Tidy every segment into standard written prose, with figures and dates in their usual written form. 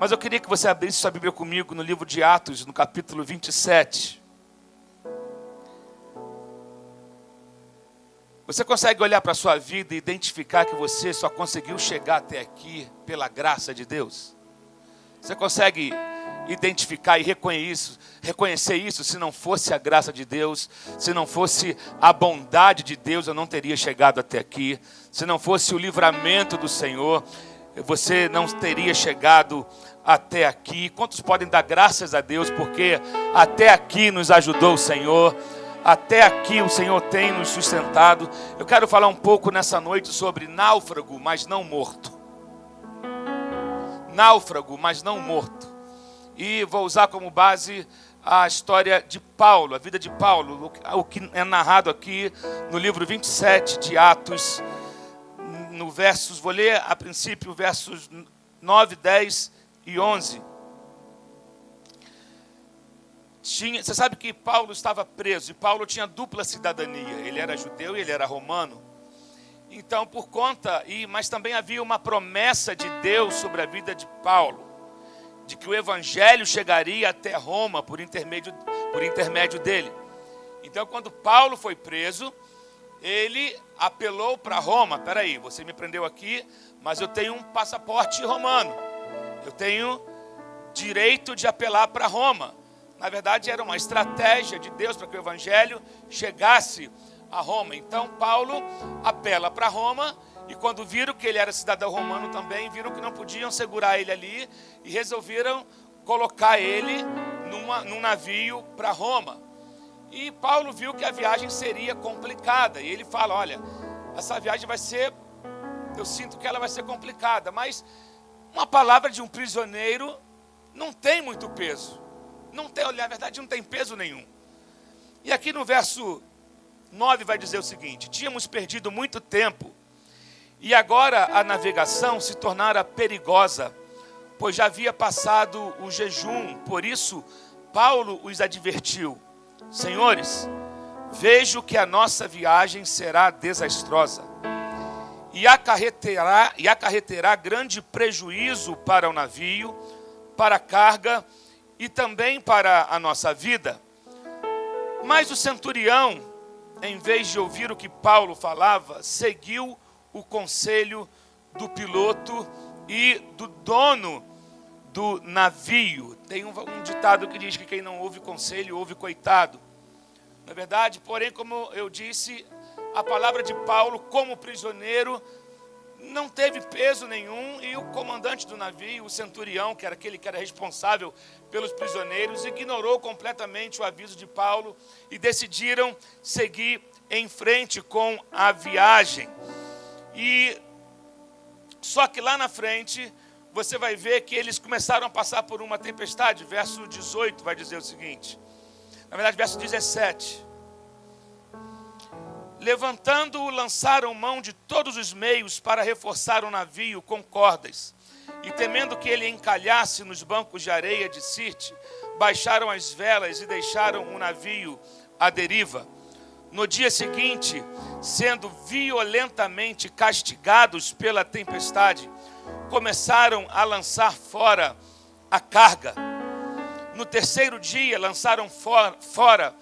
Mas eu queria que você abrisse sua Bíblia comigo no livro de Atos, no capítulo 27. Você consegue olhar para a sua vida e identificar que você só conseguiu chegar até aqui pela graça de Deus? Você consegue identificar e reconhecer isso? Se não fosse a graça de Deus, se não fosse a bondade de Deus, eu não teria chegado até aqui. Se não fosse o livramento do Senhor, você não teria chegado até aqui. Quantos podem dar graças a Deus, porque até aqui nos ajudou o Senhor, até aqui o Senhor tem nos sustentado. Eu quero falar um pouco nessa noite sobre náufrago, mas não morto. Náufrago, mas não morto. E vou usar como base a história de Paulo, a vida de Paulo, o que é narrado aqui no livro 27 de Atos, no versos, vou ler a princípio versos 9, 10 e 11. Você sabe que Paulo estava preso, e Paulo tinha dupla cidadania, ele era judeu e ele era romano. Então, por conta, mas também havia uma promessa de Deus sobre a vida de Paulo, de que o evangelho chegaria até Roma por intermédio dele. Então, quando Paulo foi preso, ele apelou para Roma. Peraí, você me prendeu aqui, mas eu tenho um passaporte romano. Eu tenho direito de apelar para Roma. Na verdade, era uma estratégia de Deus para que o evangelho chegasse a Roma. Então, Paulo apela para Roma, e quando viram que ele era cidadão romano também, viram que não podiam segurar ele ali, e resolveram colocar ele num navio para Roma. E Paulo viu que a viagem seria complicada, e ele fala, olha, essa viagem eu sinto que ela vai ser complicada, mas uma palavra de um prisioneiro não tem muito peso. Na verdade, não tem peso nenhum. E aqui no verso 9 vai dizer o seguinte: tínhamos perdido muito tempo, e agora a navegação se tornara perigosa, pois já havia passado o jejum. Por isso, Paulo os advertiu: senhores, vejo que a nossa viagem será desastrosa, e acarreterá grande prejuízo para o navio, para a carga e também para a nossa vida. Mas o centurião, em vez de ouvir o que Paulo falava, seguiu o conselho do piloto e do dono do navio. Tem um ditado que diz que quem não ouve conselho, ouve coitado. Na verdade, porém, como eu disse, a palavra de Paulo como prisioneiro não teve peso nenhum, e o comandante do navio, o centurião, que era aquele que era responsável pelos prisioneiros, ignorou completamente o aviso de Paulo e decidiram seguir em frente com a viagem. E só que lá na frente você vai ver que eles começaram a passar por uma tempestade. Verso 18 vai dizer o seguinte, na verdade verso 17: levantando-o, lançaram mão de todos os meios para reforçar o navio com cordas, e temendo que ele encalhasse nos bancos de areia de Sirte, baixaram as velas e deixaram o navio à deriva. No dia seguinte, sendo violentamente castigados pela tempestade, começaram a lançar fora a carga. No terceiro dia, lançaram fora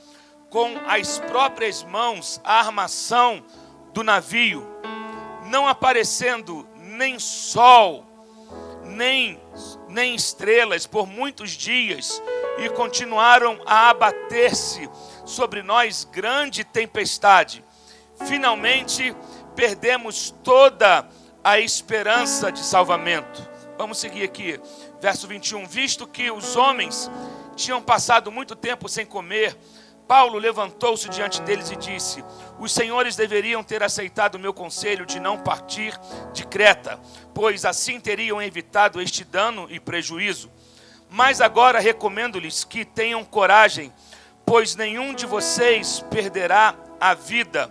com as próprias mãos a armação do navio, não aparecendo nem sol, nem estrelas por muitos dias, e continuaram a abater-se sobre nós grande tempestade. Finalmente, perdemos toda a esperança de salvamento. Vamos seguir aqui, verso 21. Visto que os homens tinham passado muito tempo sem comer, Paulo levantou-se diante deles e disse: os senhores deveriam ter aceitado o meu conselho de não partir de Creta, pois assim teriam evitado este dano e prejuízo. Mas agora recomendo-lhes que tenham coragem, pois nenhum de vocês perderá a vida.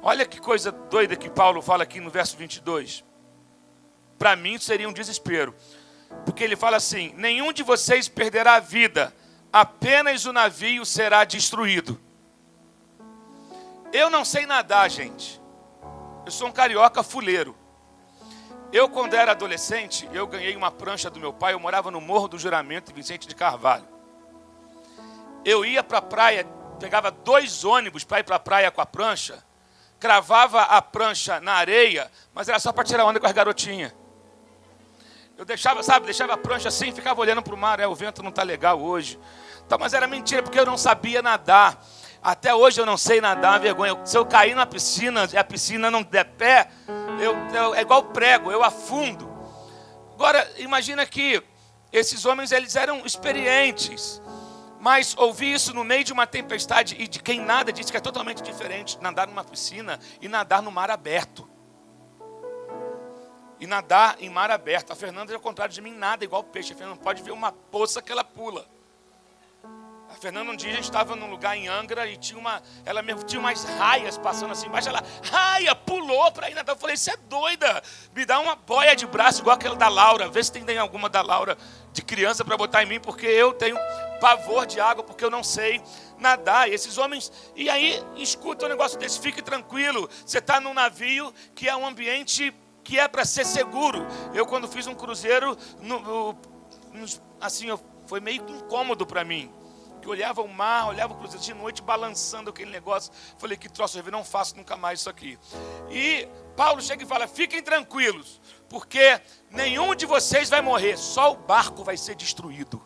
Olha que coisa doida que Paulo fala aqui no verso 22. Para mim isso seria um desespero, porque ele fala assim: nenhum de vocês perderá a vida, apenas o navio será destruído. Eu não sei nadar, gente. Eu sou um carioca fuleiro. Eu, quando era adolescente, eu ganhei uma prancha do meu pai. Eu morava no Morro do Juramento, em Vicente de Carvalho. Eu ia para a praia, pegava 2 ônibus para ir para a praia com a prancha, cravava a prancha na areia, mas era só para tirar onda com as garotinhas. Eu deixava a prancha assim, ficava olhando para o mar. O vento não está legal hoje. Então, mas era mentira, porque eu não sabia nadar. Até hoje eu não sei nadar, uma vergonha. Se eu cair na piscina e a piscina não der pé, é igual prego, eu afundo. Agora, imagina que esses homens, eles eram experientes. Mas ouvir isso no meio de uma tempestade, e de quem nada, disse que é totalmente diferente nadar numa piscina e nadar no mar aberto. E nadar em mar aberto. A Fernanda, ao contrário de mim, nada igual peixe. A Fernanda pode ver uma poça que ela pula. A Fernanda, um dia a gente estava num lugar em Angra e ela mesmo tinha umas raias passando assim embaixo. Ela, raia, pulou para ir nadar. Eu falei, você é doida? Me dá uma boia de braço igual aquela da Laura. Vê se tem alguma da Laura de criança para botar em mim, porque eu tenho pavor de água, porque eu não sei nadar. E esses homens, e aí escuta um negócio desse, fique tranquilo. Você está num navio que é um ambiente que é para ser seguro. Eu, quando fiz um cruzeiro, assim, foi meio incômodo para mim. Eu olhava o mar, olhava o cruzeiro de noite, balançando aquele negócio. Falei, que troço, eu não faço nunca mais isso aqui. E Paulo chega e fala, fiquem tranquilos, porque nenhum de vocês vai morrer, só o barco vai ser destruído.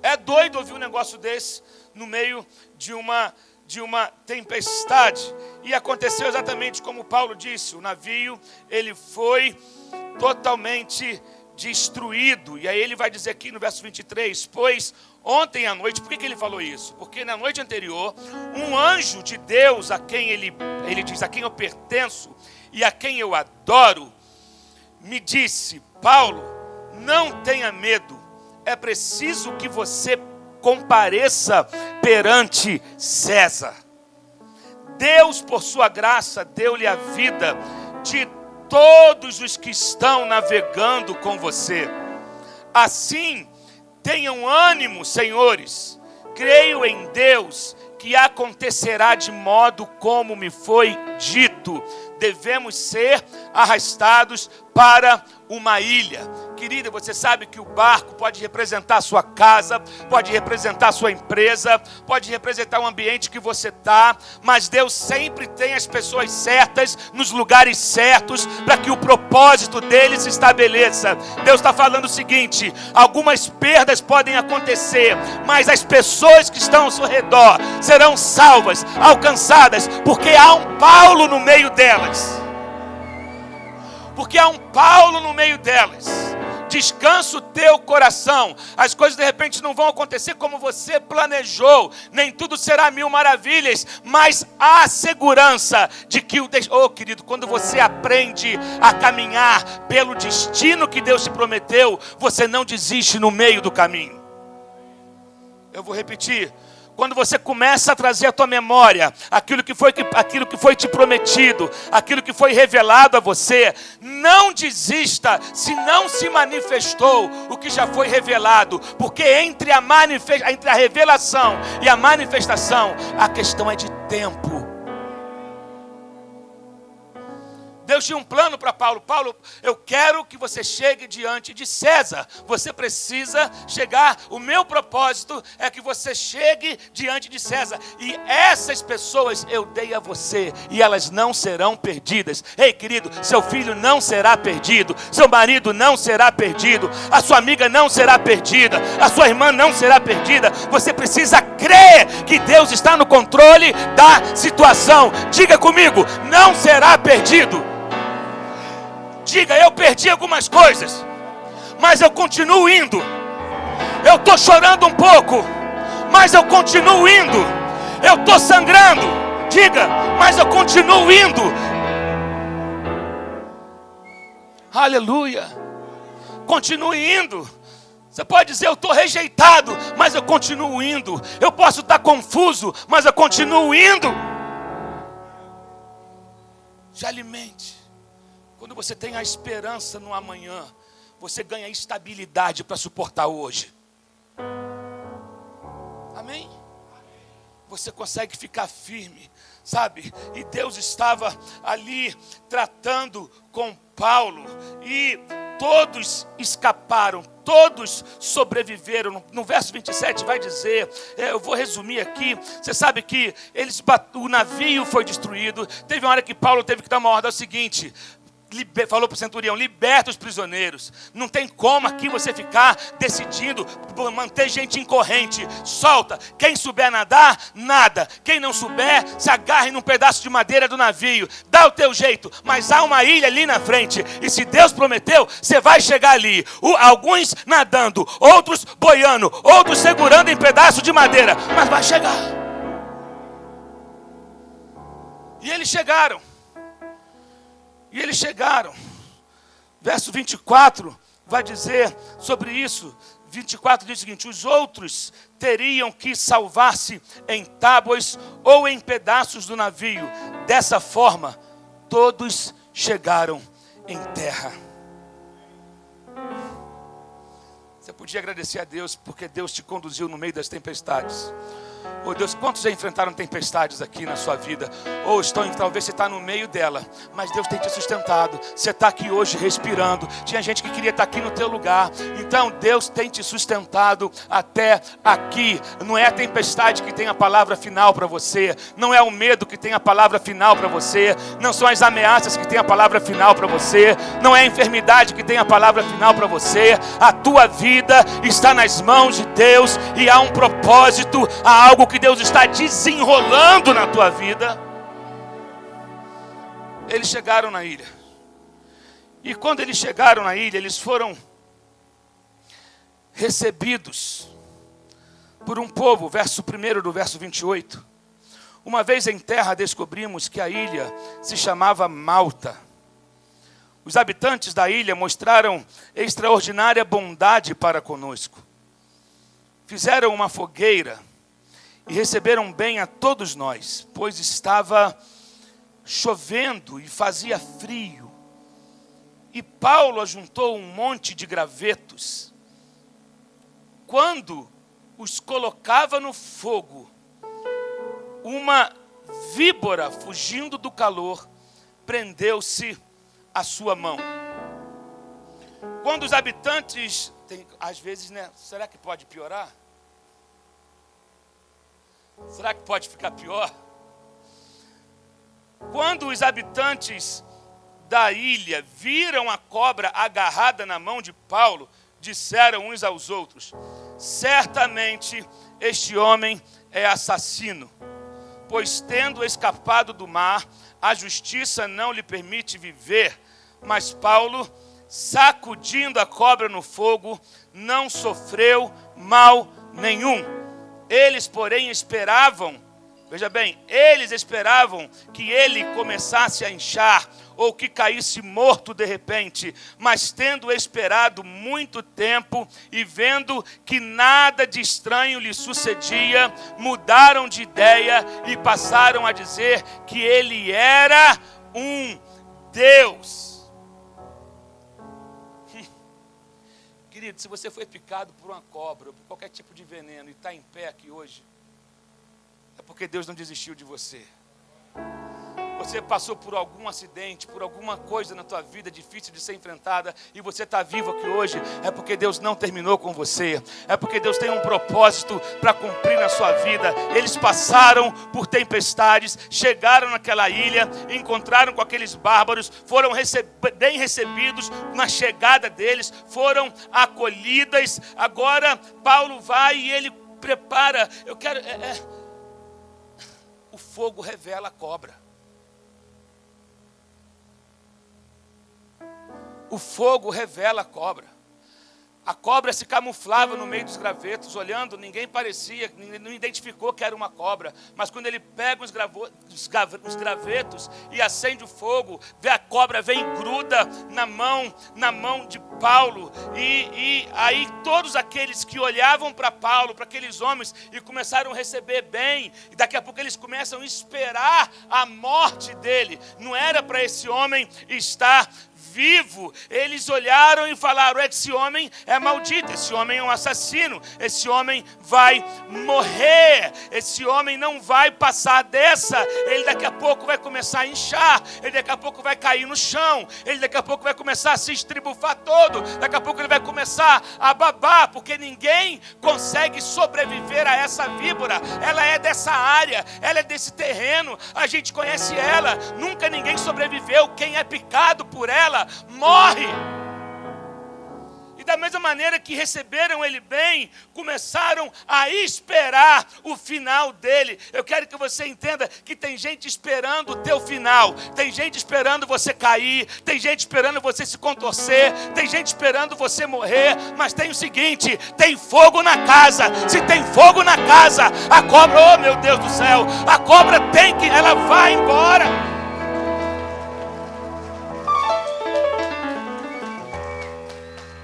É doido ouvir um negócio desse no meio de uma tempestade. E aconteceu exatamente como Paulo disse, o navio, ele foi totalmente destruído. E aí ele vai dizer aqui no verso 23, pois ontem à noite, por que ele falou isso? Porque na noite anterior, um anjo de Deus, a quem ele diz, a quem eu pertenço e a quem eu adoro, me disse, Paulo, não tenha medo, é preciso que você compareça perante César. Deus, por sua graça, deu-lhe a vida de todos os que estão navegando com você. Assim, tenham ânimo, senhores. Creio em Deus que acontecerá de modo como me foi dito. Devemos ser arrastados para uma ilha. Querida, você sabe que o barco pode representar a sua casa, pode representar a sua empresa, pode representar o ambiente que você está, mas Deus sempre tem as pessoas certas, nos lugares certos, para que o propósito dele se estabeleça. Deus está falando o seguinte, algumas perdas podem acontecer, mas as pessoas que estão ao seu redor serão salvas, alcançadas, porque há um Paulo no meio delas. Porque há um Paulo no meio delas. Descansa o teu coração. As coisas de repente não vão acontecer como você planejou. Nem tudo será 1000 maravilhas. Mas há segurança de que querido, quando você aprende a caminhar pelo destino que Deus te prometeu, você não desiste no meio do caminho. Eu vou repetir. Quando você começa a trazer à tua memória aquilo que foi te prometido, aquilo que foi revelado a você, não desista se não se manifestou o que já foi revelado, porque entre a revelação e a manifestação, a questão é de tempo. Deus tinha um plano para Paulo. Paulo, eu quero que você chegue diante de César. Você precisa chegar. O meu propósito é que você chegue diante de César. E essas pessoas eu dei a você. E elas não serão perdidas. Ei, querido, seu filho não será perdido. Seu marido não será perdido. A sua amiga não será perdida. A sua irmã não será perdida. Você precisa crer que Deus está no controle da situação. Diga comigo, não será perdido. Diga, eu perdi algumas coisas, mas eu continuo indo. Eu estou chorando um pouco, mas eu continuo indo. Eu estou sangrando, diga, mas eu continuo indo. Aleluia. Continue indo. Você pode dizer, eu estou rejeitado, mas eu continuo indo. Eu posso estar confuso, mas eu continuo indo. Se alimente. Quando você tem a esperança no amanhã, você ganha estabilidade para suportar hoje. Amém? você consegue ficar firme, sabe? E Deus estava ali tratando com Paulo, e todos escaparam, todos sobreviveram. No verso 27 vai dizer, eu vou resumir aqui, você sabe que o navio foi destruído. Teve uma hora que Paulo teve que dar uma ordem, é o seguinte, falou para o centurião, liberta os prisioneiros. Não tem como aqui você ficar decidindo manter gente em corrente. Solta, quem souber nadar, nada. Quem não souber, se agarre num pedaço de madeira do navio. Dá o teu jeito, mas há uma ilha ali na frente, e se Deus prometeu, você vai chegar ali. Alguns nadando, outros boiando, outros segurando em pedaço de madeira, mas vai chegar. E eles chegaram. Verso 24 vai dizer sobre isso. 24 diz o seguinte: os outros teriam que salvar-se em tábuas ou em pedaços do navio. Dessa forma, todos chegaram em terra. Você podia agradecer a Deus porque Deus te conduziu no meio das tempestades. Oh Deus, quantos já enfrentaram tempestades aqui na sua vida? Ou talvez você está no meio dela, mas Deus tem te sustentado. Você está aqui hoje respirando. Tinha gente que queria estar aqui no teu lugar. Então Deus tem te sustentado até aqui. Não é a tempestade que tem a palavra final para você. Não é o medo que tem a palavra final para você. Não são as ameaças que tem a palavra final para você. Não é a enfermidade que tem a palavra final para você. A tua vida está nas mãos de Deus, e há um propósito, há algo que Deus está desenrolando na tua vida. Eles chegaram na ilha. E quando eles chegaram na ilha, eles foram recebidos por um povo. Verso 1 do verso 28. Uma vez em terra descobrimos que a ilha se chamava Malta. Os habitantes da ilha mostraram extraordinária bondade para conosco. Fizeram uma fogueira e receberam bem a todos nós, pois estava chovendo e fazia frio. E Paulo ajuntou um monte de gravetos. Quando os colocava no fogo, uma víbora, fugindo do calor, prendeu-se à sua mão. Quando os habitantes, às vezes, né? Será que pode piorar? Será que pode ficar pior? Quando os habitantes da ilha viram a cobra agarrada na mão de Paulo, disseram uns aos outros: certamente este homem é assassino, pois tendo escapado do mar, a justiça não lhe permite viver. Mas Paulo, sacudindo a cobra no fogo, não sofreu mal nenhum. Eles, porém, esperavam, veja bem, eles esperavam que ele começasse a inchar, ou que caísse morto de repente. Mas tendo esperado muito tempo, e vendo que nada de estranho lhe sucedia, mudaram de ideia e passaram a dizer que ele era um Deus. Querido, se você foi picado por uma cobra, ou por qualquer tipo de veneno, e está em pé aqui hoje, é porque Deus não desistiu de você. Você passou por algum acidente, por alguma coisa na tua vida difícil de ser enfrentada, e você está vivo aqui hoje, é porque Deus não terminou com você. É porque Deus tem um propósito para cumprir na sua vida. Eles passaram por tempestades, chegaram naquela ilha, encontraram com aqueles bárbaros, foram bem recebidos na chegada deles, foram acolhidas. Agora Paulo vai e ele prepara. O fogo revela a cobra. O fogo revela a cobra. A cobra se camuflava no meio dos gravetos, olhando, ninguém parecia, não identificou que era uma cobra. Mas quando ele pega os gravetos e acende o fogo, vê a cobra, vem e gruda na mão de Paulo. E aí todos aqueles que olhavam para Paulo, para aqueles homens, e começaram a receber bem, e daqui a pouco eles começam a esperar a morte dele. Não era para esse homem estar vivo, eles olharam e falaram: esse homem é maldito, esse homem é um assassino, esse homem vai morrer, esse homem não vai passar dessa, ele daqui a pouco vai começar a inchar, ele daqui a pouco vai cair no chão, ele daqui a pouco vai começar a se estribufar todo, daqui a pouco ele vai começar a babar, porque ninguém consegue sobreviver a essa víbora. Ela é dessa área, ela é desse terreno, a gente conhece ela, nunca ninguém sobreviveu. Quem é picado por ela morre. E da mesma maneira que receberam ele bem, começaram a esperar o final dele. Eu quero que você entenda que tem gente esperando o teu final, tem gente esperando você cair, tem gente esperando você se contorcer, tem gente esperando você morrer, mas tem o seguinte: tem fogo na casa. Se tem fogo na casa, a cobra, oh meu Deus do céu, a cobra ela vai embora.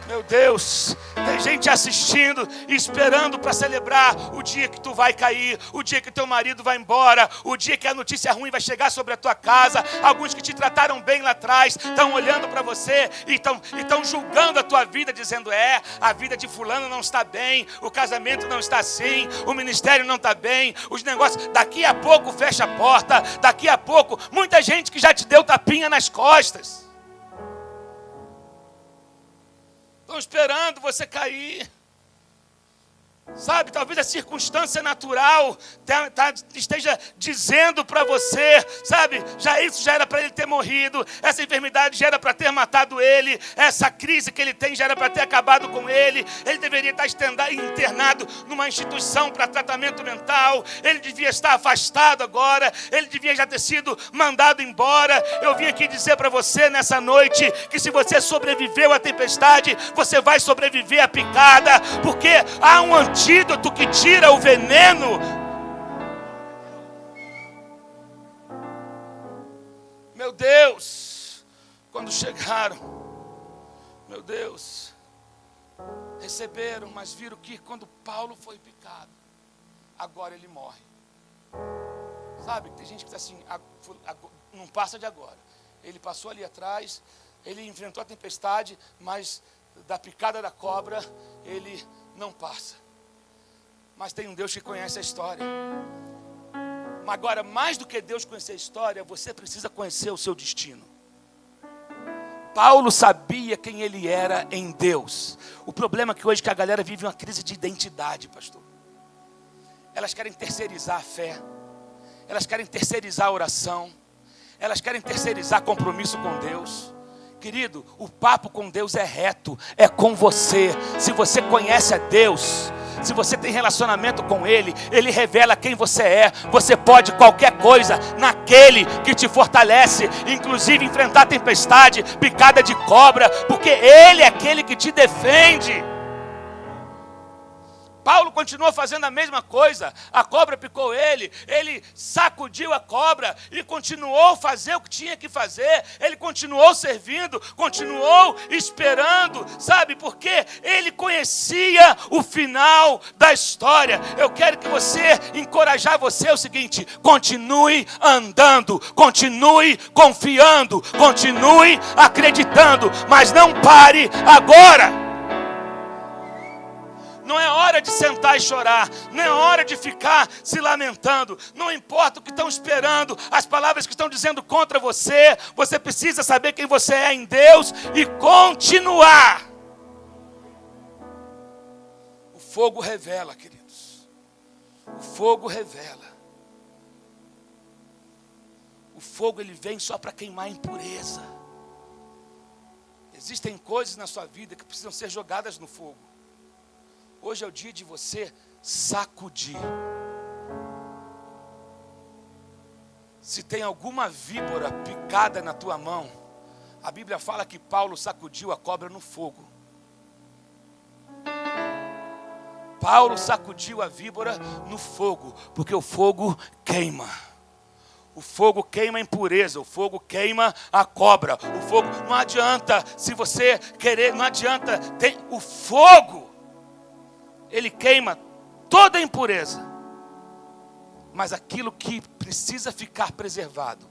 Meu Deus, tem gente assistindo e esperando para celebrar o dia que tu vai cair, o dia que teu marido vai embora, o dia que a notícia ruim vai chegar sobre a tua casa. Alguns que te trataram bem lá atrás estão olhando para você e estão julgando a tua vida, dizendo: a vida de fulano não está bem, o casamento não está assim, o ministério não está bem, os negócios, daqui a pouco fecha a porta, daqui a pouco. Muita gente que já te deu tapinha nas costas, estão esperando você cair. Sabe, talvez a circunstância natural esteja dizendo para você, sabe, isso já era para ele ter morrido, essa enfermidade já era para ter matado ele, essa crise que ele tem já era para ter acabado com ele deveria estar internado numa instituição para tratamento mental, ele devia estar afastado agora, ele devia já ter sido mandado embora. Eu vim aqui dizer para você nessa noite que se sobreviveu à tempestade, você vai sobreviver à picada, porque há um antídoto que tira o veneno. Meu Deus, quando chegaram, meu Deus, receberam, mas viram que quando Paulo foi picado, agora ele morre. Sabe, tem gente que está assim, não passa de agora. Ele passou ali atrás, ele enfrentou a tempestade, mas da picada da cobra, ele não passa. Mas tem um Deus que conhece a história. Agora, mais do que Deus conhecer a história, você precisa conhecer o seu destino. Paulo sabia quem ele era em Deus. O problema é que hoje a galera vive uma crise de identidade, pastor. Elas querem terceirizar a fé. Elas querem terceirizar a oração. Elas querem terceirizar compromisso com Deus. Querido, o papo com Deus é reto, é com você. Se você conhece a Deus, se você tem relacionamento com Ele, Ele revela quem você é. Você pode qualquer coisa naquele que te fortalece, inclusive enfrentar tempestade, picada de cobra, porque Ele é aquele que te defende. Paulo continuou fazendo a mesma coisa. A cobra picou ele sacudiu a cobra e continuou a fazer o que tinha que fazer. Ele continuou servindo, continuou esperando, sabe? Porque ele conhecia o final da história. Eu quero que encorajar você é o seguinte: continue andando, continue confiando, continue acreditando, mas não pare agora. Não é hora de sentar e chorar, não é hora de ficar se lamentando, não importa o que estão esperando, as palavras que estão dizendo contra você, você precisa saber quem você é em Deus e continuar. O fogo revela, queridos, o fogo revela. O fogo ele vem só para queimar impureza. Existem coisas na sua vida que precisam ser jogadas no fogo. Hoje é o dia de você sacudir. Se tem alguma víbora picada na tua mão, a Bíblia fala que Paulo sacudiu a cobra no fogo. Paulo sacudiu a víbora no fogo, porque o fogo queima. O fogo queima a impureza, o fogo queima a cobra. O fogo, não adianta, se você querer, não adianta, tem o fogo. Ele queima toda a impureza. Mas aquilo que precisa ficar preservado,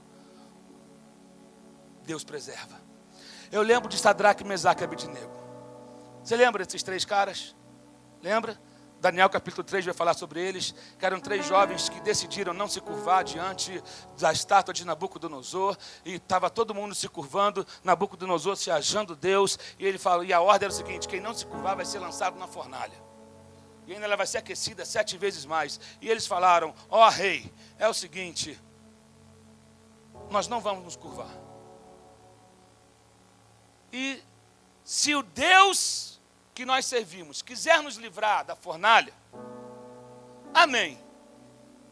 Deus preserva. Eu lembro de Sadraque, Mesaque e Abednego. Você lembra desses 3 caras? Lembra? Daniel capítulo 3 vai falar sobre eles, que eram 3 jovens que decidiram não se curvar diante da estátua de Nabucodonosor, e estava todo mundo se curvando, Nabucodonosor se achando Deus, e ele falou, e a ordem era o seguinte: quem não se curvar vai ser lançado na fornalha, e ainda ela vai ser aquecida 7 vezes mais. E eles falaram: ó rei, é o seguinte, nós não vamos nos curvar. E se o Deus que nós servimos quiser nos livrar da fornalha, amém.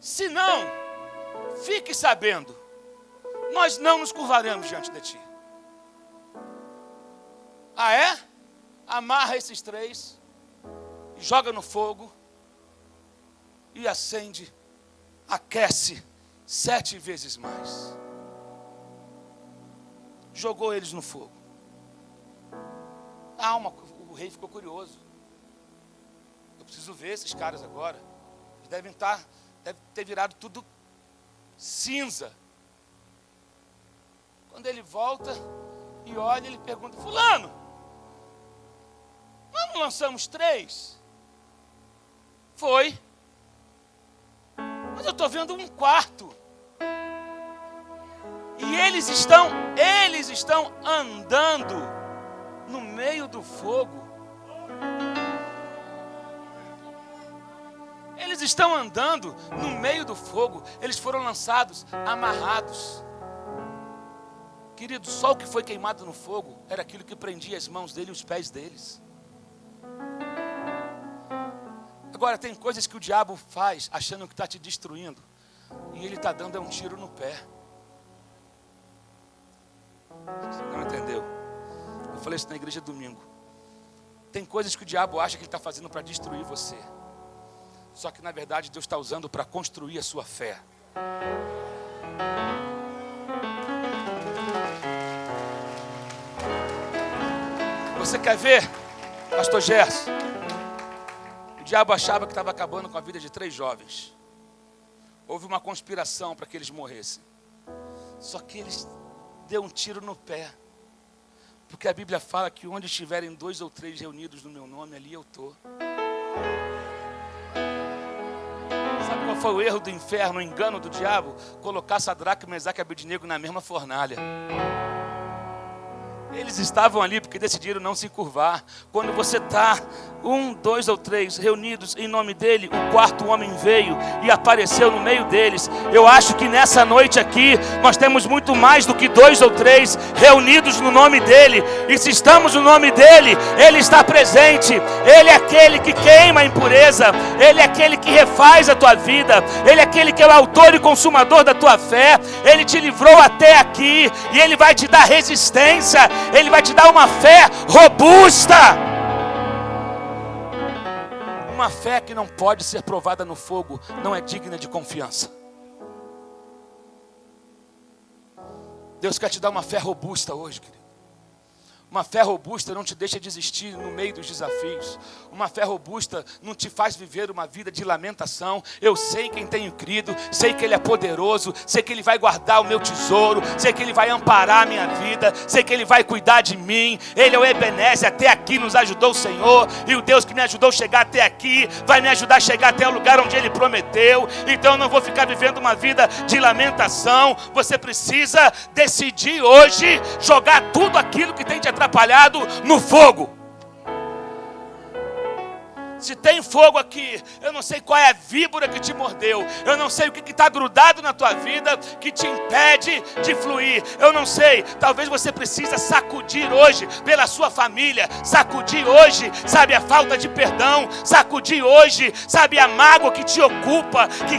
Se não, fique sabendo, nós não nos curvaremos diante de ti. Ah, é? Amarra esses 3, joga no fogo e acende, aquece 7 vezes mais. Jogou eles no fogo. O rei ficou curioso. Eu preciso ver esses caras agora. Eles devem ter virado tudo cinza. Quando ele volta e olha, ele pergunta: fulano, nós não lançamos 3? Foi. Mas eu estou vendo 1/4. E eles estão andando no meio do fogo. Eles estão andando no meio do fogo. Eles foram lançados, amarrados. Querido, só o que foi queimado no fogo era aquilo que prendia as mãos dele e os pés deles. Agora, tem coisas que o diabo faz achando que está te destruindo, e ele está dando um tiro no pé. Você não entendeu? Eu falei isso na igreja domingo. Tem coisas que o diabo acha que ele está fazendo para destruir você, só que na verdade Deus está usando para construir a sua fé. Você quer ver, pastor Gerson? O diabo achava que estava acabando com a vida de 3 jovens. Houve uma conspiração para que eles morressem. Só que eles deu um tiro no pé. Porque a Bíblia fala que onde estiverem 2 ou 3 reunidos no meu nome, ali eu estou. Sabe qual foi o erro do inferno, o engano do diabo? Colocar Sadraque, Mesaque e Abednego na mesma fornalha. Eles estavam ali porque decidiram não se curvar. Quando você está 1, 2 ou 3 reunidos em nome dele, o 4º homem veio e apareceu no meio deles. Eu acho que nessa noite aqui nós temos muito mais do que 2 ou 3 reunidos no nome dele. E se estamos no nome dele, ele está presente. Ele é aquele que queima a impureza. Ele é aquele que refaz a tua vida. Ele é aquele que é o autor e consumador da tua fé. Ele te livrou até aqui e ele vai te dar resistência. Ele vai te dar uma fé robusta. Uma fé que não pode ser provada no fogo não é digna de confiança. Deus quer te dar uma fé robusta hoje, querido. Uma fé robusta não te deixa desistir no meio dos desafios. Uma fé robusta não te faz viver uma vida de lamentação. Eu sei quem tenho crido, sei que Ele é poderoso, sei que Ele vai guardar o meu tesouro, sei que Ele vai amparar a minha vida, sei que Ele vai cuidar de mim. Ele é o Ebenezer, até aqui nos ajudou o Senhor, e o Deus que me ajudou a chegar até aqui vai me ajudar a chegar até o lugar onde Ele prometeu. Então eu não vou ficar vivendo uma vida de lamentação. Você precisa decidir hoje jogar tudo aquilo que tem te atrapalhado no fogo. Se tem fogo aqui, eu não sei qual é a víbora que te mordeu, eu não sei o que está grudado na tua vida que te impede de fluir, eu não sei, talvez você precisa sacudir hoje pela sua família, sacudir hoje, sabe, a falta de perdão, sacudir hoje, sabe, a mágoa que te ocupa, que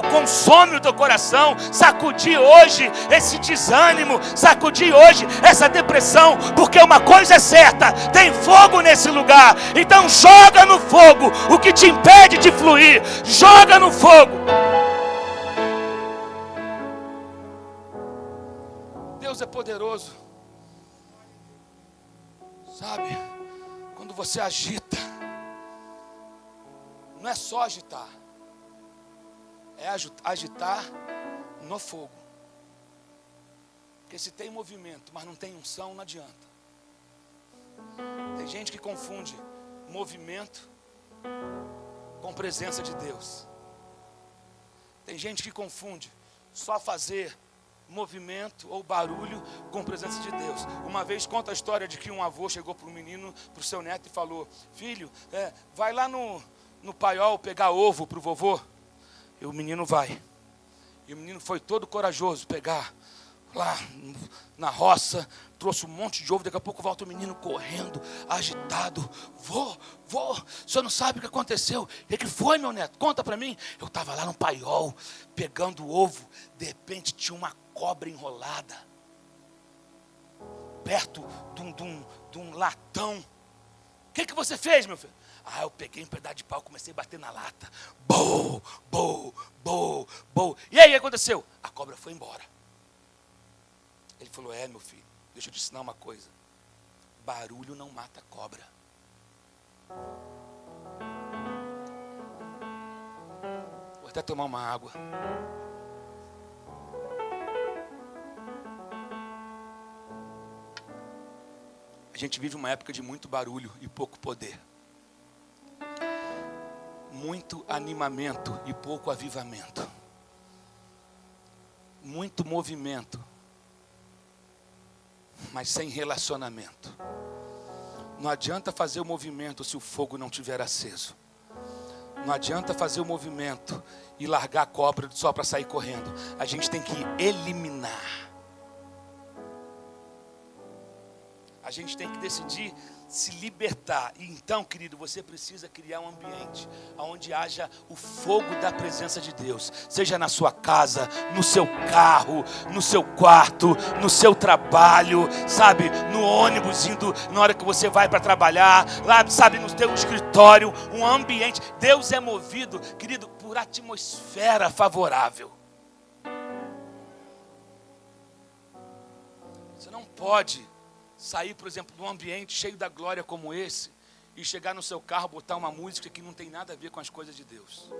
consome o teu coração, sacudir hoje esse desânimo, sacudir hoje essa depressão, porque uma coisa é certa, tem fogo nesse lugar, então joga no fogo o que te impede de fluir, joga no fogo. Deus é poderoso, sabe? Quando você agita, não é só agitar, é agitar no fogo. Porque se tem movimento, mas não tem unção, não adianta. Tem gente que confunde movimento com presença de Deus. Tem gente que confunde só fazer movimento ou barulho com presença de Deus. Uma vez conta a história de que um avô chegou para o menino, para o seu neto e falou: filho, vai lá no paiol pegar ovo para o vovô. E o menino vai. E o menino foi todo corajoso pegar lá na roça, trouxe um monte de ovo. Daqui a pouco volta o menino correndo, agitado. Vô, o senhor não sabe o que aconteceu? O que foi, meu neto? Conta para mim. Eu estava lá no paiol, pegando ovo. De repente tinha uma cobra enrolada perto de um latão. O que você fez, meu filho? Eu peguei um pedaço de pau, comecei a bater na lata. Bou, bou, bou, bou. E aí, o que aconteceu? A cobra foi embora. Ele falou: meu filho, deixa eu te ensinar uma coisa. Barulho não mata cobra. Vou até tomar uma água. A gente vive uma época de muito barulho e pouco poder. Muito animamento e pouco avivamento. Muito movimento, mas sem relacionamento. Não adianta fazer o movimento se o fogo não estiver aceso. Não adianta fazer o movimento e largar a cobra só para sair correndo. A gente tem que eliminar. A gente tem que decidir se libertar. E então, querido, você precisa criar um ambiente onde haja o fogo da presença de Deus. Seja na sua casa, no seu carro, no seu quarto, no seu trabalho, sabe? No ônibus, indo na hora que você vai para trabalhar, lá, sabe? No seu escritório, um ambiente. Deus é movido, querido, por atmosfera favorável. Você não pode sair, por exemplo, de um ambiente cheio da glória como esse e chegar no seu carro, botar uma música que não tem nada a ver com as coisas de Deus.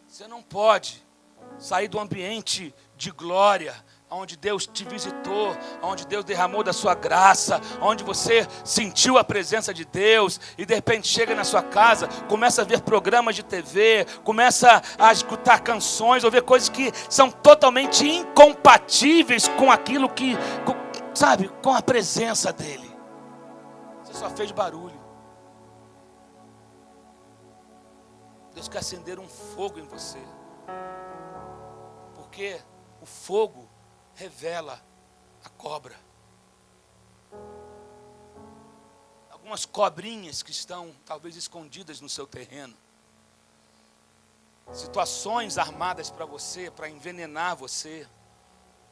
Você não pode sair do ambiente de glória, onde Deus te visitou, onde Deus derramou da sua graça, onde você sentiu a presença de Deus e de repente chega na sua casa, começa a ver programas de TV, começa a escutar canções, ouvir coisas que são totalmente incompatíveis com aquilo que, sabe, com a presença dEle. Você só fez barulho. Deus quer acender um fogo em você, porque o fogo revela a cobra. Algumas cobrinhas que estão talvez escondidas no seu terreno. Situações armadas para você, para envenenar você,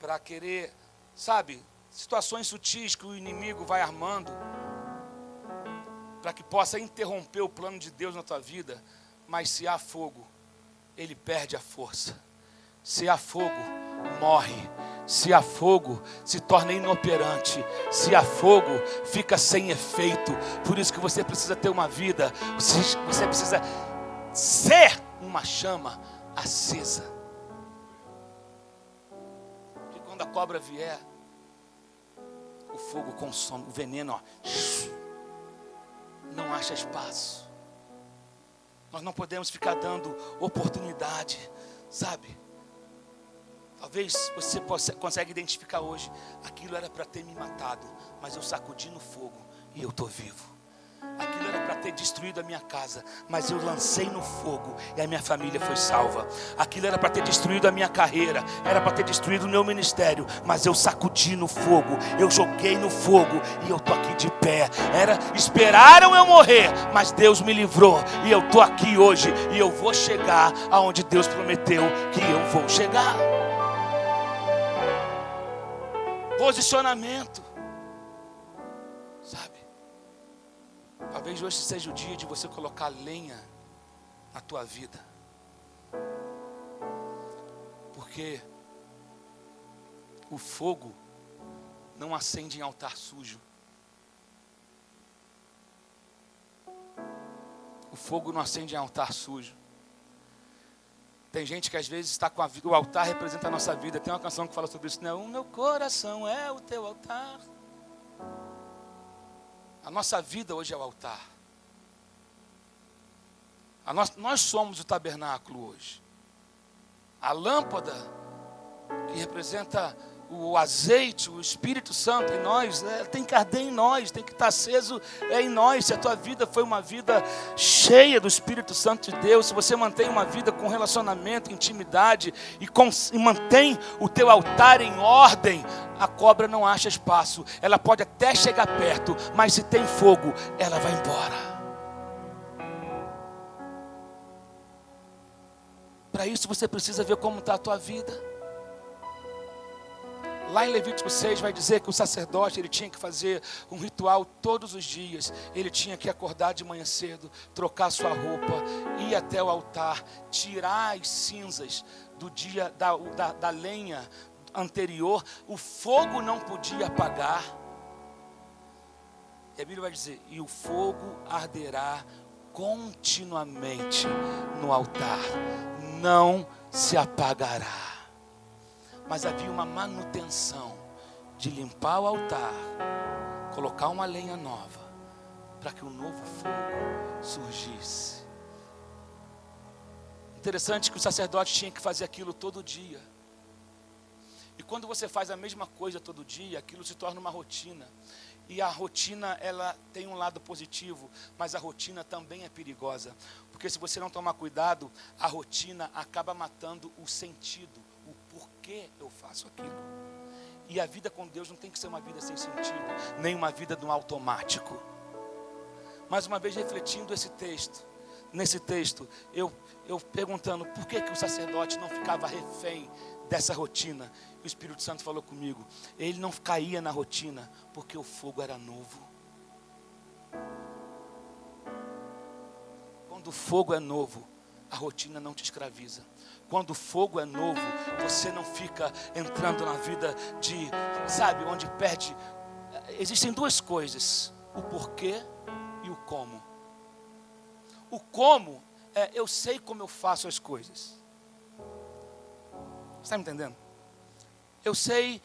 para querer, sabe, situações sutis que o inimigo vai armando para que possa interromper o plano de Deus na tua vida. Mas se há fogo, ele perde a força. Se há fogo, morre. Se há fogo, se torna inoperante. Se há fogo, fica sem efeito. Por isso que você precisa ter uma vida. Você precisa ser uma chama acesa. Porque quando a cobra vier, o fogo consome, o veneno, não acha espaço. Nós não podemos ficar dando oportunidade, sabe? Talvez você consiga identificar hoje, aquilo era para ter me matado, mas eu sacudi no fogo e eu estou vivo. Aquilo era para ter destruído a minha casa, mas eu lancei no fogo e a minha família foi salva. Aquilo era para ter destruído a minha carreira, era para ter destruído o meu ministério, mas eu sacudi no fogo, eu joguei no fogo e eu estou aqui de pé. Esperaram eu morrer, mas Deus me livrou e eu estou aqui hoje e eu vou chegar aonde Deus prometeu que eu vou chegar. Posicionamento, sabe? Talvez hoje seja o dia de você colocar lenha na tua vida. Porque o fogo não acende em altar sujo. O fogo não acende em altar sujo. Tem gente que às vezes está com a vida, o altar representa a nossa vida. Tem uma canção que fala sobre isso, né? O meu coração é o teu altar. A nossa vida hoje é o altar. Nós somos o tabernáculo hoje. A lâmpada que representa o azeite, o Espírito Santo em nós, tem que arder em nós, tem que estar aceso em nós. Se a tua vida foi uma vida cheia do Espírito Santo de Deus, se você mantém uma vida com relacionamento, intimidade e mantém o teu altar em ordem, a cobra não acha espaço. Ela pode até chegar perto, mas se tem fogo, ela vai embora. Para isso você precisa ver como está a tua vida. Lá em Levítico 6 vai dizer que o sacerdote ele tinha que fazer um ritual todos os dias. Ele tinha que acordar de manhã cedo, trocar sua roupa, ir até o altar, tirar as cinzas do dia da lenha anterior. O fogo não podia apagar. E a Bíblia vai dizer, e o fogo arderá continuamente no altar, não se apagará. Mas havia uma manutenção de limpar o altar, colocar uma lenha nova, para que um novo fogo surgisse. Interessante que o sacerdote tinha que fazer aquilo todo dia. E quando você faz a mesma coisa todo dia, aquilo se torna uma rotina. E a rotina, ela tem um lado positivo, mas a rotina também é perigosa. Porque se você não tomar cuidado, a rotina acaba matando o sentido, o porquê eu faço aquilo. E a vida com Deus não tem que ser uma vida sem sentido, nem uma vida no automático. Mais uma vez refletindo nesse texto, eu perguntando por que o sacerdote não ficava refém dessa rotina. E o Espírito Santo falou comigo, ele não caía na rotina, porque o fogo era novo. Quando o fogo é novo, a rotina não te escraviza. Quando o fogo é novo, você não fica entrando na vida onde perde. Existem duas coisas, o porquê e o como. O como é, eu sei como eu faço as coisas. Está me entendendo? Eu sei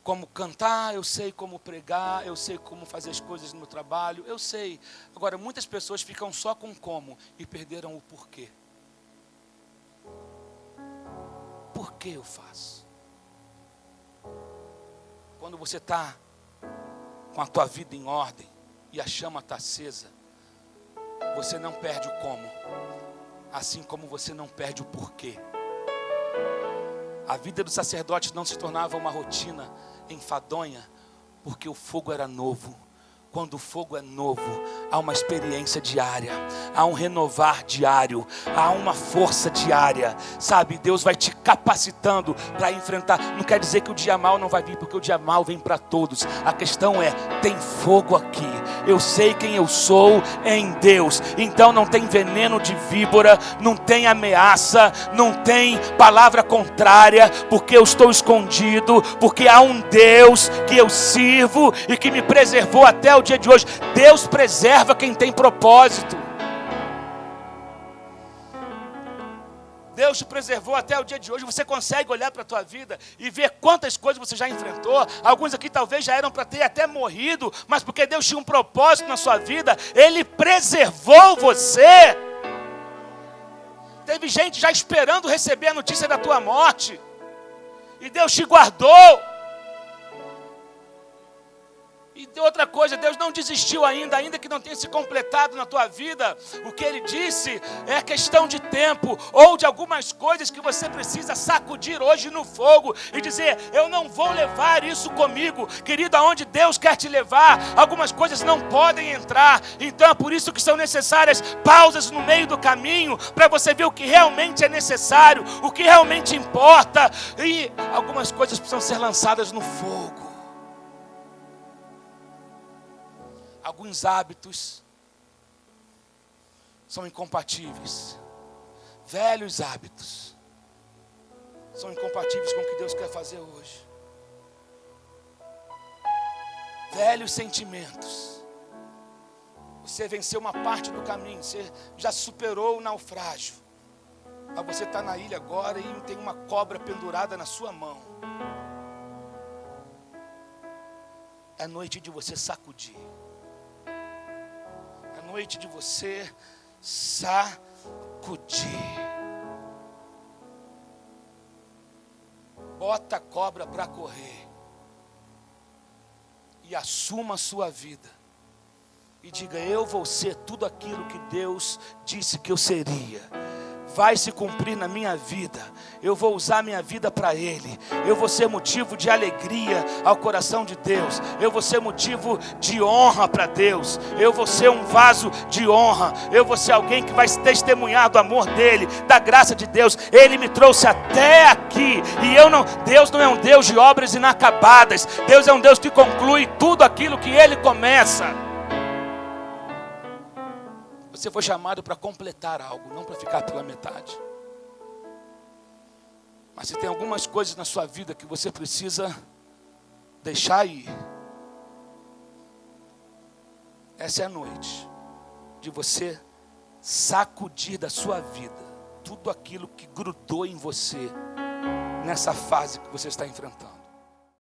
como cantar, eu sei como pregar, eu sei como fazer as coisas no meu trabalho, eu sei. Agora, muitas pessoas ficam só com como e perderam o porquê. Por que eu faço? Quando você está com a tua vida em ordem e a chama está acesa, você não perde o como, assim como você não perde o porquê. A vida do sacerdote não se tornava uma rotina enfadonha, porque o fogo era novo. Quando o fogo é novo, há uma experiência diária, há um renovar diário, há uma força diária, sabe? Deus vai te capacitando para enfrentar. Não quer dizer que o dia mau não vai vir, porque o dia mau vem para todos. A questão é, tem fogo aqui. Eu sei quem eu sou em Deus. Então não tem veneno de víbora, não tem ameaça, não tem palavra contrária, porque eu estou escondido, porque há um Deus que eu sirvo e que me preservou até o dia de hoje. Deus preserva quem tem propósito. Deus te preservou até o dia de hoje. Você consegue olhar para a tua vida e ver quantas coisas você já enfrentou. Alguns aqui talvez já eram para ter até morrido, mas porque Deus tinha um propósito na sua vida, Ele preservou você. Teve gente já esperando receber a notícia da tua morte, e Deus te guardou. E outra coisa, Deus não desistiu ainda que não tenha se completado na tua vida. O que Ele disse é questão de tempo, ou de algumas coisas que você precisa sacudir hoje no fogo e dizer, eu não vou levar isso comigo. Querido, aonde Deus quer te levar, algumas coisas não podem entrar. Então é por isso que são necessárias pausas no meio do caminho, para você ver o que realmente é necessário, o que realmente importa. E algumas coisas precisam ser lançadas no fogo. Alguns hábitos são incompatíveis. Velhos hábitos são incompatíveis com o que Deus quer fazer hoje. Velhos sentimentos. Você venceu uma parte do caminho, você já superou o naufrágio. Mas você está na ilha agora e tem uma cobra pendurada na sua mão. É noite de você sacudir. É noite de você sacudir. Bota a cobra para correr. E assuma a sua vida. E diga: eu vou ser tudo aquilo que Deus disse que eu seria. Vai se cumprir na minha vida. Eu vou usar minha vida para Ele. Eu vou ser motivo de alegria ao coração de Deus. Eu vou ser motivo de honra para Deus. Eu vou ser um vaso de honra. Eu vou ser alguém que vai testemunhar do amor dEle, da graça de Deus. Ele me trouxe até aqui. E Deus não é um Deus de obras inacabadas. Deus é um Deus que conclui tudo aquilo que Ele começa. Você foi chamado para completar algo, não para ficar pela metade. Mas se tem algumas coisas na sua vida que você precisa deixar ir, essa é a noite de você sacudir da sua vida tudo aquilo que grudou em você nessa fase que você está enfrentando.